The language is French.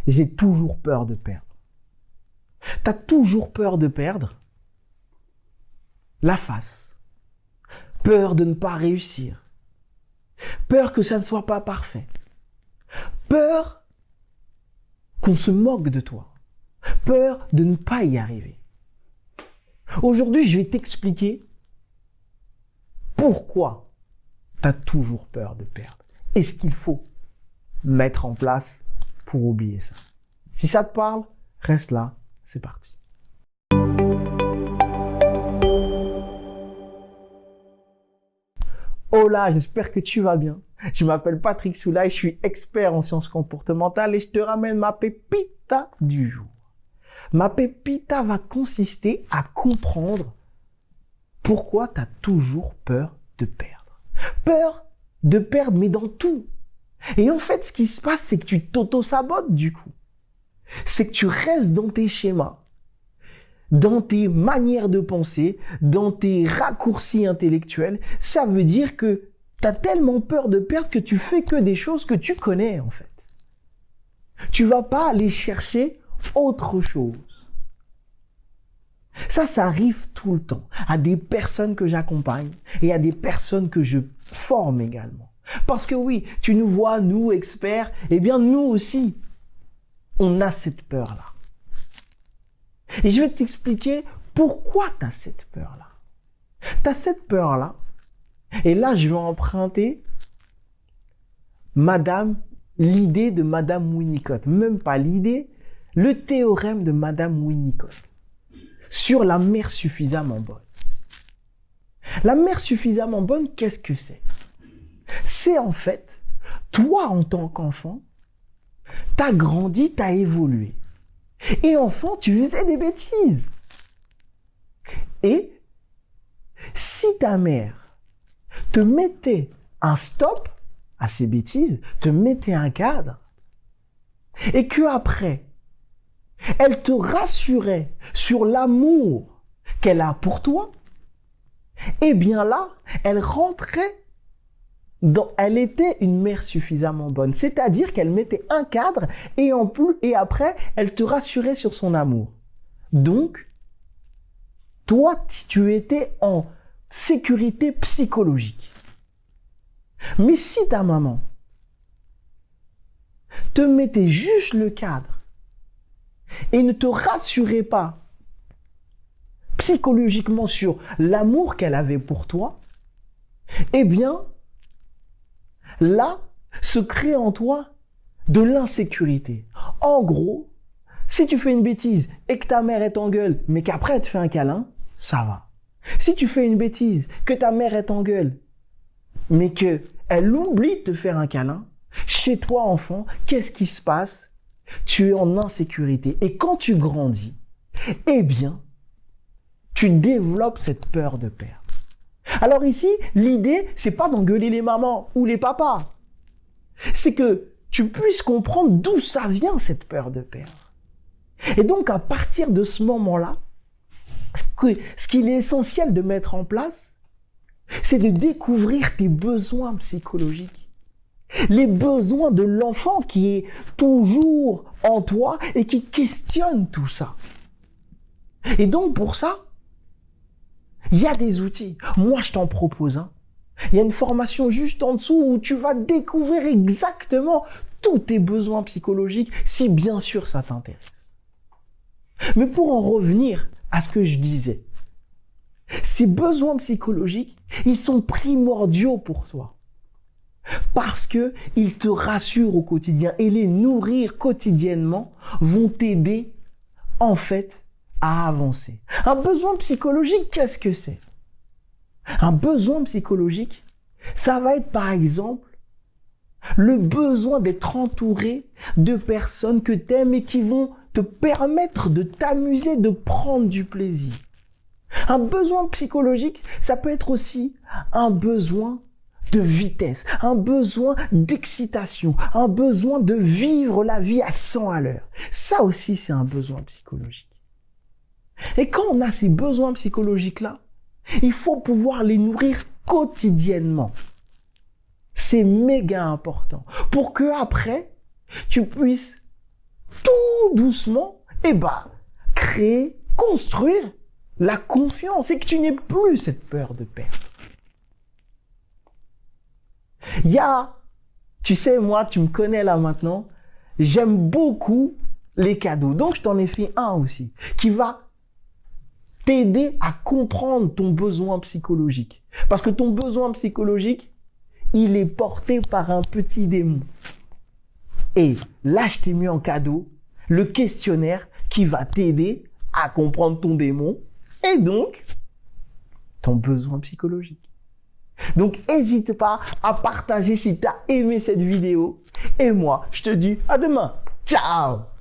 j'ai toujours peur de perdre. Tu as toujours peur de perdre la face. Peur de ne pas réussir. Peur que ça ne soit pas parfait. Peur qu'on se moque de toi. Peur de ne pas y arriver. Aujourd'hui, je vais t'expliquer pourquoi tu as toujours peur de perdre et ce qu'il faut mettre en place pour oublier ça. Si ça te parle, reste là, c'est parti. Hola, j'espère que tu vas bien. Je m'appelle Patrick Soulaye, je suis expert en sciences comportementales et je te ramène ma pépita du jour. Ma pépita va consister à comprendre pourquoi tu as toujours peur de perdre. Peur de perdre, mais dans tout. Et en fait, ce qui se passe, c'est que tu t'auto-sabotes du coup. C'est que tu restes dans tes schémas, dans tes manières de penser, dans tes raccourcis intellectuels. Ça veut dire que tu as tellement peur de perdre que tu fais que des choses que tu connais en fait. Tu vas pas aller chercher autre chose. Ça arrive tout le temps à des personnes que j'accompagne et à des personnes que je forme également. Parce que oui, tu nous vois, nous experts, eh bien nous aussi, on a cette peur-là. Et je vais t'expliquer pourquoi tu as cette peur-là. Tu as cette peur-là, et là je vais emprunter l'idée de Madame Winnicott, même pas l'idée, le théorème de Madame Winnicott sur la mère suffisamment bonne. La mère suffisamment bonne, qu'est-ce que c'est? C'est en fait, toi en tant qu'enfant, t'as grandi, t'as évolué. Et enfant, tu faisais des bêtises. Et si ta mère te mettait un stop à ces bêtises, te mettait un cadre, et que après, elle te rassurait sur l'amour qu'elle a pour toi, eh bien là, elle rentrait elle était une mère suffisamment bonne. C'est-à-dire qu'elle mettait un cadre et après, elle te rassurait sur son amour. Donc, toi, tu étais en sécurité psychologique. Mais si ta maman te mettait juste le cadre et ne te rassurait pas psychologiquement sur l'amour qu'elle avait pour toi, eh bien, là, se crée en toi de l'insécurité. En gros, si tu fais une bêtise et que ta mère est t'engueule, mais qu'après elle te fait un câlin, ça va. Si tu fais une bêtise, que ta mère est t'engueule, mais qu'elle oublie de te faire un câlin, chez toi, enfant, qu'est-ce qui se passe? Tu es en insécurité. Et quand tu grandis, eh bien, tu développes cette peur de perdre. Alors ici, l'idée, c'est pas d'engueuler les mamans ou les papas. C'est que tu puisses comprendre d'où ça vient, cette peur de perdre. Et donc, à partir de ce moment-là, ce qu'il est essentiel de mettre en place, c'est de découvrir tes besoins psychologiques. Les besoins de l'enfant qui est toujours en toi et qui questionne tout ça. Et donc, pour ça, il y a des outils. Moi, je t'en propose un. Il y a une formation juste en dessous où tu vas découvrir exactement tous tes besoins psychologiques, si bien sûr ça t'intéresse. Mais pour en revenir à ce que je disais, ces besoins psychologiques, ils sont primordiaux pour toi. Parce qu'ils te rassurent au quotidien et les nourrir quotidiennement vont t'aider, en fait, à avancer. Un besoin psychologique, qu'est-ce que c'est? Un besoin psychologique, ça va être par exemple le besoin d'être entouré de personnes que tu aimes et qui vont te permettre de t'amuser, de prendre du plaisir. Un besoin psychologique, ça peut être aussi un besoin de vitesse, un besoin d'excitation, un besoin de vivre la vie à 100 à l'heure. Ça aussi, c'est un besoin psychologique. Et quand on a ces besoins psychologiques-là, il faut pouvoir les nourrir quotidiennement. C'est méga important pour que après, tu puisses tout doucement, créer, construire la confiance et que tu n'aies plus cette peur de perdre. Tu sais, moi, tu me connais là maintenant, j'aime beaucoup les cadeaux. Donc, je t'en ai fait un aussi qui va t'aider à comprendre ton besoin psychologique. Parce que ton besoin psychologique, il est porté par un petit démon. Et là, je t'ai mis en cadeau le questionnaire qui va t'aider à comprendre ton démon et donc ton besoin psychologique. Donc, n'hésite pas à partager si tu as aimé cette vidéo. Et moi, je te dis à demain. Ciao!